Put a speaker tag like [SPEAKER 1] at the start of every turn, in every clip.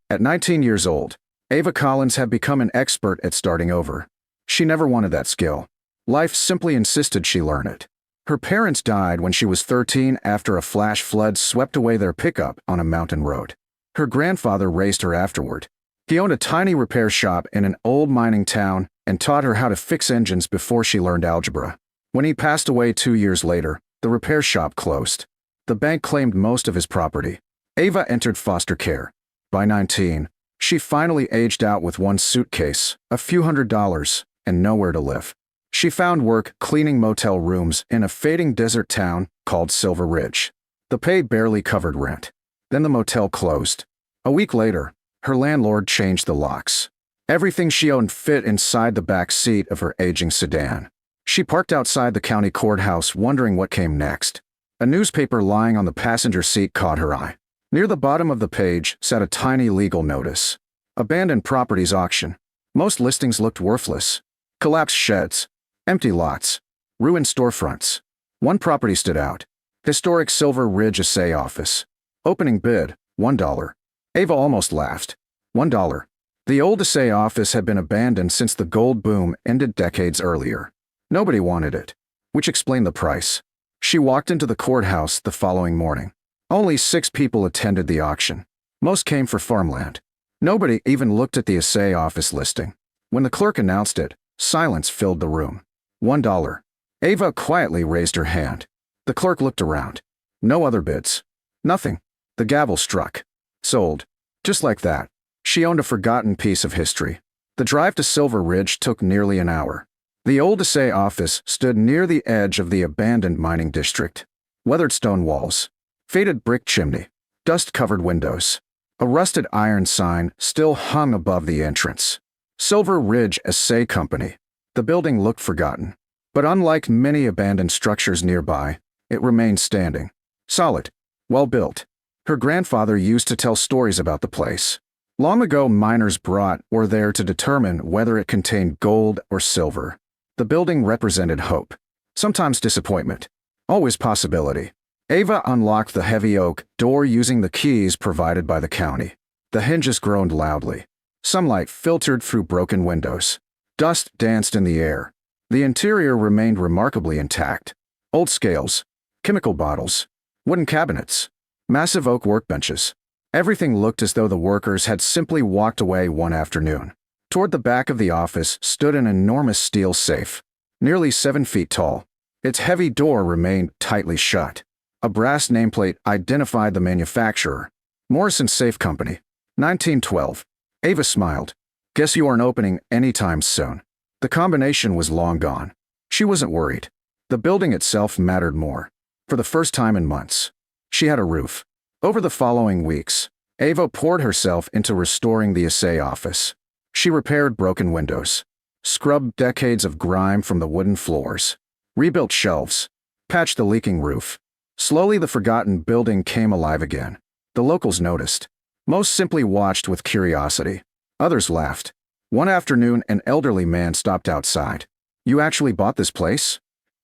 [SPEAKER 1] At 19 years old, Ava Collins had become an expert at starting over. She never wanted that skill. Life simply insisted she learn it. Her parents died when she was 13 after a flash flood swept away their pickup on a mountain road. Her grandfather raised her afterward. He owned a tiny repair shop in an old mining town and taught her how to fix engines before she learned algebra. When he passed away 2 years later, the repair shop closed. The bank claimed most of his property. Ava entered foster care. By 19, she finally aged out with one suitcase, a few $100s, and nowhere to live. She found work cleaning motel rooms in a fading desert town called Silver Ridge. The pay barely covered rent. Then the motel closed. A week later, her landlord changed the locks. Everything she owned fit inside the back seat of her aging sedan. She parked outside the county courthouse wondering what came next. A newspaper lying on the passenger seat caught her eye. Near the bottom of the page sat a tiny legal notice. Abandoned properties auction. Most listings looked worthless. Collapsed sheds. Empty lots. Ruined storefronts. One property stood out. Historic Silver Ridge Assay office. Opening bid, $1. Ava almost laughed. $1. The old Assay office had been abandoned since the gold boom ended decades earlier. Nobody wanted it, which explained the price. She walked into the courthouse the following morning. Only 6 people attended the auction. Most came for farmland. Nobody even looked at the Assay office listing. When the clerk announced it, silence filled the room. $1. Ava quietly raised her hand. The clerk looked around. No other bids. Nothing. The gavel struck. Sold. Just like that. She owned a forgotten piece of history. The drive to Silver Ridge took nearly an hour. The old Assay office stood near the edge of the abandoned mining district. Weathered stone walls. Faded brick chimney. Dust-covered windows. A rusted iron sign still hung above the entrance. Silver Ridge Assay Company. The building looked forgotten. But unlike many abandoned structures nearby, it remained standing. Solid. Well-built. Her grandfather used to tell stories about the place. Long ago, miners brought or there to determine whether it contained gold or silver. The building represented hope. Sometimes disappointment. Always possibility. Ava unlocked the heavy oak door using the keys provided by the county. The hinges groaned loudly. Sunlight filtered through broken windows. Dust danced in the air. The interior remained remarkably intact. Old scales. Chemical bottles. Wooden cabinets. Massive oak workbenches. Everything looked as though the workers had simply walked away one afternoon. Toward the back of the office stood an enormous steel safe, nearly 7 feet tall. Its heavy door remained tightly shut. A brass nameplate identified the manufacturer. Morrison Safe Company, 1912. Ava smiled. Guess you aren't opening anytime soon. The combination was long gone. She wasn't worried. The building itself mattered more. For the first time in months, she had a roof. Over the following weeks, Ava poured herself into restoring the Assay office. She repaired broken windows, scrubbed decades of grime from the wooden floors, rebuilt shelves, patched the leaking roof. Slowly the forgotten building came alive again. The locals noticed. Most simply watched with curiosity. Others laughed. One afternoon, an elderly man stopped outside. "You actually bought this place?"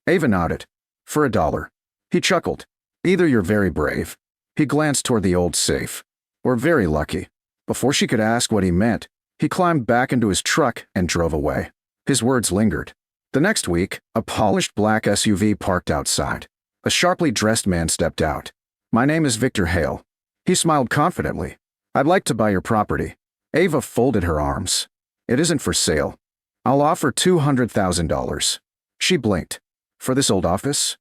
[SPEAKER 1] Ava nodded. "For $1. He chuckled. "Either you're very brave." He glanced toward the old safe. "Or very lucky." Before she could ask what he meant, he climbed back into his truck and drove away. His words lingered. The next week, a polished black SUV parked outside. A sharply dressed man stepped out. "My name is Victor Hale." He smiled confidently. "I'd like to buy your property." Ava folded her arms. "It isn't for sale. I'll offer $200,000. She blinked. "For this old office?"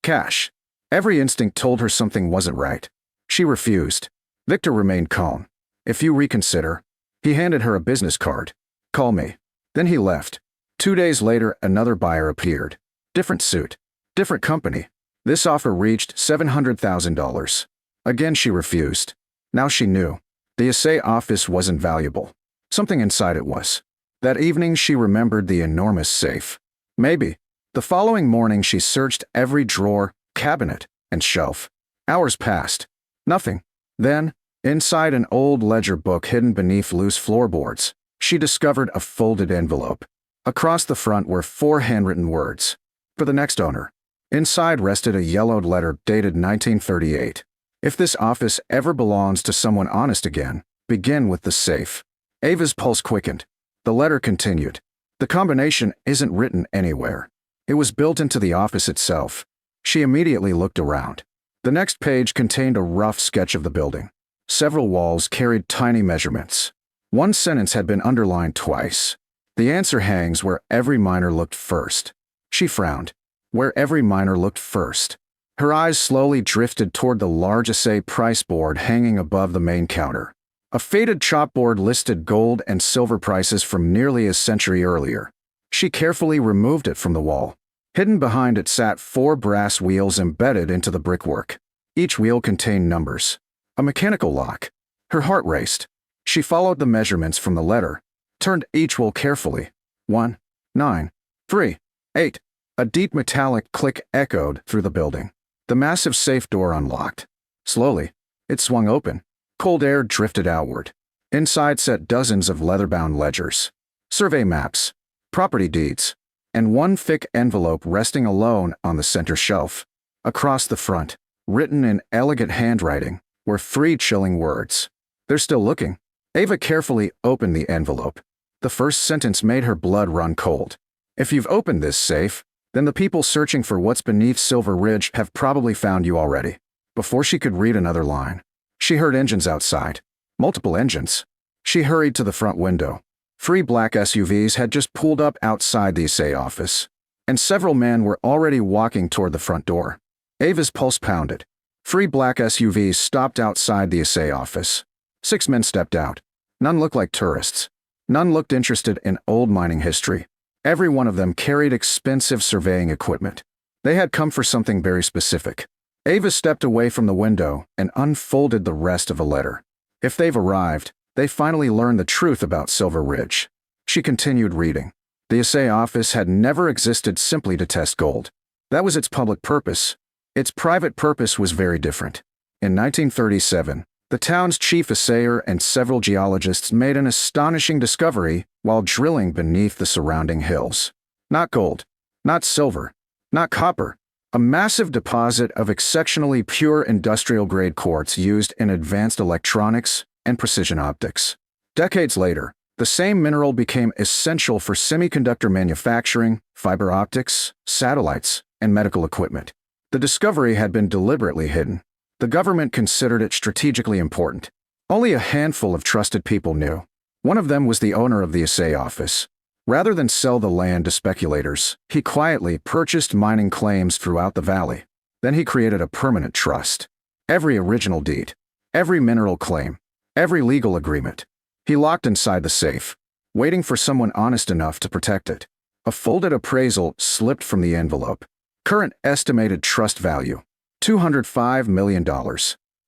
[SPEAKER 1] "Cash." Every instinct told her something wasn't right. She refused. Victor remained calm. "If you reconsider." He handed her a business card. "Call me." Then he left. 2 days later, another buyer appeared. Different suit. Different company. This offer reached $700,000. Again she refused. Now she knew. The Assay office wasn't valuable. Something inside it was. That evening she remembered the enormous safe. Maybe. The following morning she searched every drawer, cabinet, and shelf. Hours passed. Nothing. Then, inside an old ledger book hidden beneath loose floorboards, she discovered a folded envelope. Across the front were 4 handwritten words. For the next owner. Inside rested a yellowed letter dated 1938. "If this office ever belongs to someone honest again, Begin with the safe. Ava's pulse quickened. The letter continued. The combination isn't written anywhere. It was built into the office itself. She immediately looked around. The next page contained a rough sketch of the building. Several walls carried tiny measurements. One sentence had been underlined twice. The answer hangs where every miner looked first. She frowned. Where every miner looked first. Her eyes slowly drifted toward the large Assay price board hanging above the main counter. A faded chopboard listed gold and silver prices from nearly a century earlier. She carefully removed it from the wall. Hidden behind it sat 4 brass wheels embedded into the brickwork. Each wheel contained numbers. A mechanical lock. Her heart raced. She followed the measurements from the letter, turned each wheel carefully. 1, 9, 3, 8. A deep metallic click echoed through the building. The massive safe door unlocked. Slowly, it swung open. Cold air drifted outward. Inside sat dozens of leather-bound ledgers, survey maps, property deeds, and one thick envelope resting alone on the center shelf. Across the front, written in elegant handwriting, were 3 chilling words. "They're still looking." Ava carefully opened the envelope. The first sentence made her blood run cold. "If you've opened this safe, then the people searching for what's beneath Silver Ridge have probably found you already." Before she could read another line, she heard engines outside. Multiple engines. She hurried to the front window. 3 black SUVs had just pulled up outside the Assay office, and several men were already walking toward the front door. Ava's pulse pounded. 3 black SUVs stopped outside the Assay office. 6 men stepped out. None looked like tourists. None looked interested in old mining history. Every one of them carried expensive surveying equipment. They had come for something very specific. Ava stepped away from the window and unfolded the rest of the letter. If they've arrived, they finally learned the truth about Silver Ridge. She continued reading. The Assay office had never existed simply to test gold. That was its public purpose. Its private purpose was very different. In 1937, the town's chief assayer and several geologists made an astonishing discovery while drilling beneath the surrounding hills. Not gold, not silver, not copper. A massive deposit of exceptionally pure industrial-grade quartz used in advanced electronics and precision optics. Decades later, the same mineral became essential for semiconductor manufacturing, fiber optics, satellites, and medical equipment. The discovery had been deliberately hidden. The government considered it strategically important. Only a handful of trusted people knew. One of them was the owner of the Assay office. Rather than sell the land to speculators, he quietly purchased mining claims throughout the valley. Then he created a permanent trust. Every original deed, every mineral claim, every legal agreement, he locked inside the safe, waiting for someone honest enough to protect it. A folded appraisal slipped from the envelope. Current estimated trust value, $205 million.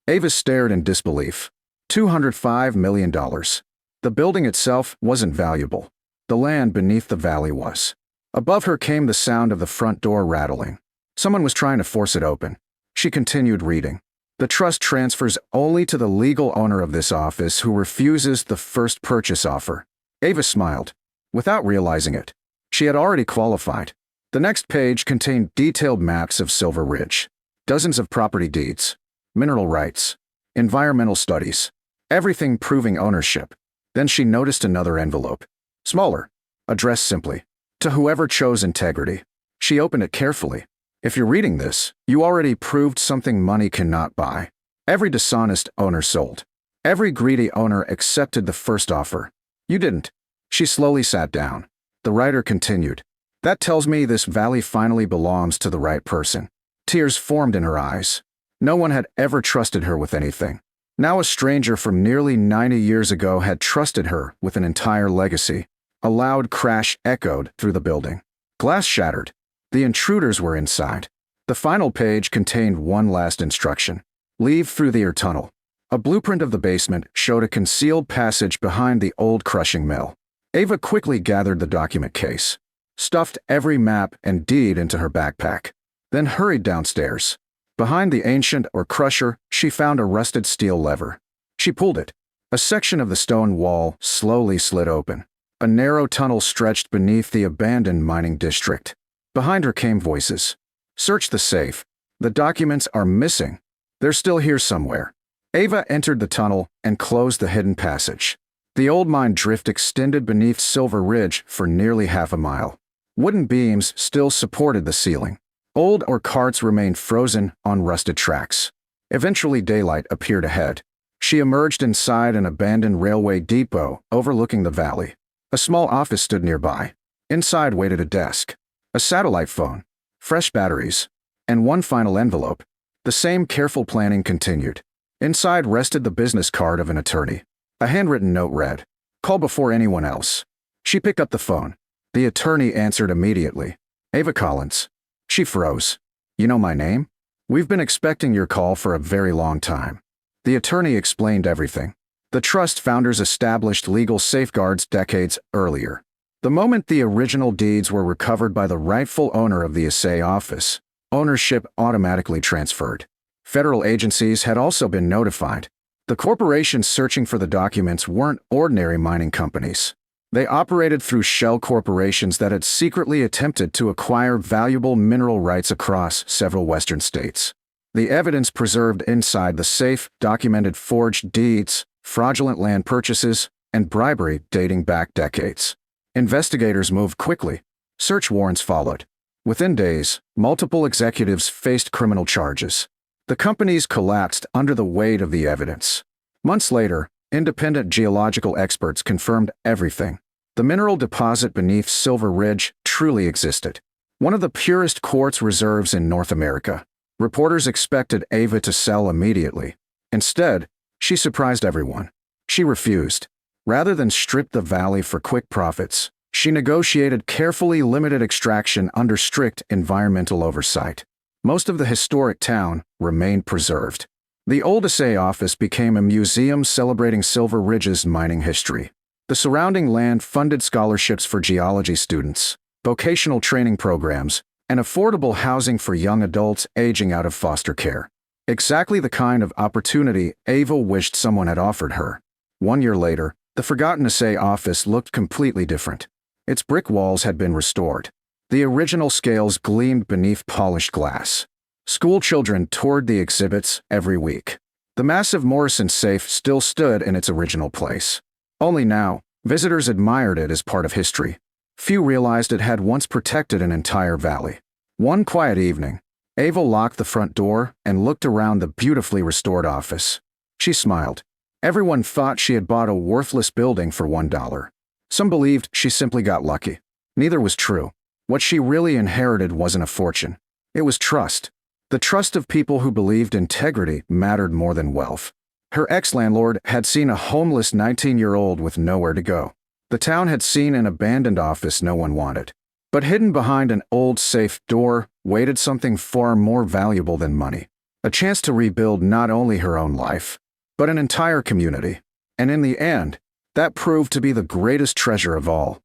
[SPEAKER 1] Ava stared in disbelief. $205 million. The building itself wasn't valuable. The land beneath the valley was. Above her came the sound of the front door rattling. Someone was trying to force it open. She continued reading. The trust transfers only to the legal owner of this office who refuses the first purchase offer. Ava smiled. Without realizing it, she had already qualified. The next page contained detailed maps of Silver Ridge. Dozens of property deeds, mineral rights, environmental studies, everything proving ownership. Then she noticed another envelope. Smaller, addressed simply, to whoever chose integrity. She opened it carefully. If you're reading this, you already proved something money cannot buy. Every dishonest owner sold. Every greedy owner accepted the first offer. You didn't. She slowly sat down. The writer continued. That tells me this valley finally belongs to the right person. Tears formed in her eyes. No one had ever trusted her with anything. Now a stranger from nearly 90 years ago had trusted her with an entire legacy. A loud crash echoed through the building. Glass shattered. The intruders were inside. The final page contained one last instruction. Leave through the air tunnel. A blueprint of the basement showed a concealed passage behind the old crushing mill. Ava quickly gathered the document case, stuffed every map and deed into her backpack, then hurried downstairs. Behind the ancient or crusher, she found a rusted steel lever. She pulled it. A section of the stone wall slowly slid open. A narrow tunnel stretched beneath the abandoned mining district. Behind her came voices. Search the safe. The documents are missing. They're still here somewhere. Ava entered the tunnel and closed the hidden passage. The old mine drift extended beneath Silver Ridge for nearly half a mile. Wooden beams still supported the ceiling. Old ore carts remained frozen on rusted tracks. Eventually daylight appeared ahead. She emerged inside an abandoned railway depot overlooking the valley. A small office stood nearby. Inside waited a desk, a satellite phone, fresh batteries, and one final envelope. The same careful planning continued. Inside rested the business card of an attorney. A handwritten note read, "Call before anyone else." She picked up the phone. The attorney answered immediately. "Ava Collins." She froze. "You know my name? We've been expecting your call for a very long time." The attorney explained everything. The trust founders established legal safeguards decades earlier. The moment the original deeds were recovered by the rightful owner of the Assay office, ownership automatically transferred. Federal agencies had also been notified. The corporations searching for the documents weren't ordinary mining companies. They operated through shell corporations that had secretly attempted to acquire valuable mineral rights across several western states. The evidence preserved inside the safe documented forged deeds, fraudulent land purchases, and bribery dating back decades. Investigators moved quickly. Search warrants followed. Within days, multiple executives faced criminal charges. The companies collapsed under the weight of the evidence. Months later, independent geological experts confirmed everything. The mineral deposit beneath Silver Ridge truly existed. One of the purest quartz reserves in North America. Reporters expected Ava to sell immediately. Instead, she surprised everyone. She refused. Rather than strip the valley for quick profits, she negotiated carefully limited extraction under strict environmental oversight. Most of the historic town remained preserved. The old Assay office became a museum celebrating Silver Ridge's mining history. The surrounding land funded scholarships for geology students, vocational training programs, and affordable housing for young adults aging out of foster care. Exactly the kind of opportunity Ava wished someone had offered her. 1 year later, the forgotten Assay office looked completely different. Its brick walls had been restored. The original scales gleamed beneath polished glass. School children toured the exhibits every week. The massive Morrison safe still stood in its original place. Only now, visitors admired it as part of history. Few realized it had once protected an entire valley. One quiet evening, Ava locked the front door and looked around the beautifully restored office. She smiled. Everyone thought she had bought a worthless building for $1. Some believed she simply got lucky. Neither was true. What she really inherited wasn't a fortune. It was trust. The trust of people who believed integrity mattered more than wealth. Her ex-landlord had seen a homeless 19-year-old with nowhere to go. The town had seen an abandoned office no one wanted. But hidden behind an old safe door waited something far more valuable than money. A chance to rebuild not only her own life, but an entire community. And in the end, that proved to be the greatest treasure of all.